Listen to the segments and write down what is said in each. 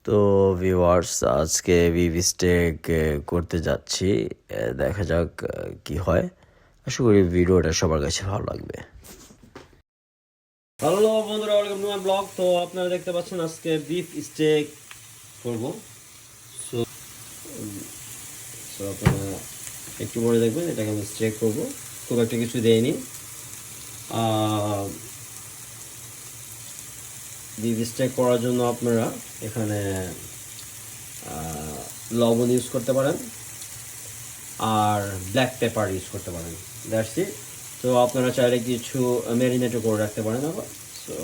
তো ভিউয়ার্স, আজকে beef stake করতে যাচ্ছি। দেখা যাক কি হয়। আশা করি ভিডিওটা সবার কাছে ভালো লাগবে। হ্যালো বন্ধুরা, ওয়েলকাম টু মাই ব্লগ। তো আপনারা দেখতে পাচ্ছেন আজকে বিফ স্টেক করব। সো আপনারা একটু পরে দেখবেন এটাকে আমি স্টেক করব। খুব একটা কিছু দেয়নি। বিফ স্টেক করার জন্য আপনারা এখানে লবণ ইউজ করতে পারেন আর ব্ল্যাক পেপার ইউজ করতে পারেন। That's it. তো আপনারা চাইলে কিছু ম্যারিনেটও করে রাখতে পারেন আবার। সো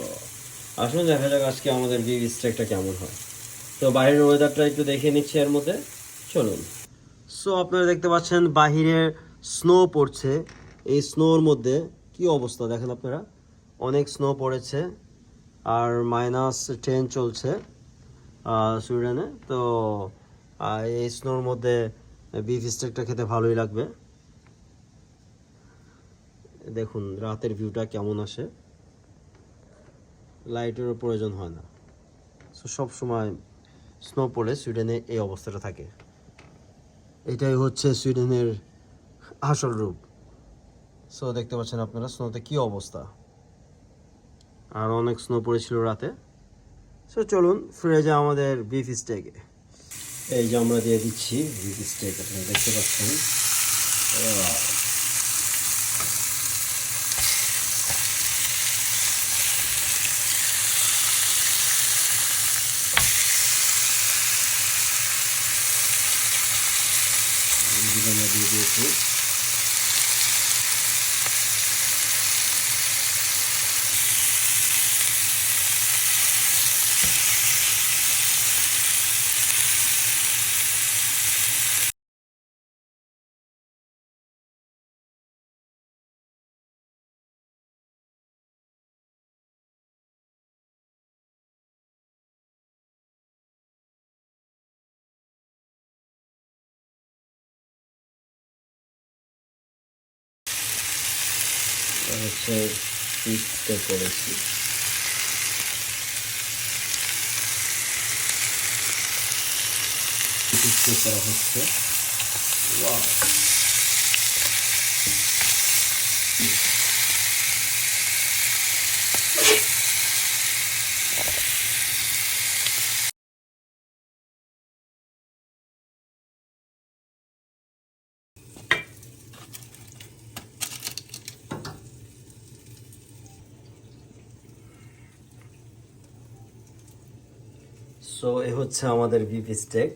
আসুন দেখা যাক আজকে আমাদের বিফ স্টেকটা কেমন হয়। তো বাইরের ওয়েদারটা একটু দেখে নিচ্ছি এর মধ্যে, চলুন। সো আপনারা দেখতে পাচ্ছেন বাহিরে স্নো পড়ছে। এই স্নোর মধ্যে কি অবস্থা দেখেন আপনারা, অনেক স্নো পড়েছে আর -10 চলছে সুইডেনে। তো এই স্নোর মধ্যে বিফ স্টেকটা খেতে ভালোই লাগবে। দেখুন রাতের ভিউটা কেমন আসে, লাইটেরও প্রয়োজন হয় না। সো সব সময় স্নো পড়ে সুইডেনে এই অবস্থাটা থাকে। এটাই হচ্ছে সুইডেনের আসল রূপ। সো দেখতে পাচ্ছেন আপনারা স্নোতে কি অবস্থা, আর অনেক স্নো পড়েছিল রাতে। সো চলুন ফিরে যাই আমাদের বিফ স্টেকে। এই যে আমরা দিয়ে দিচ্ছি বিফ স্টেক, আপনারা দেখতে পাচ্ছেন। আমরা দিয়ে দিয়েছি। হচ্ছে পিসটা করেছি। পিস করা হচ্ছে। ওয়াও, সো এ হচ্ছে আমাদের বিফ স্টেক।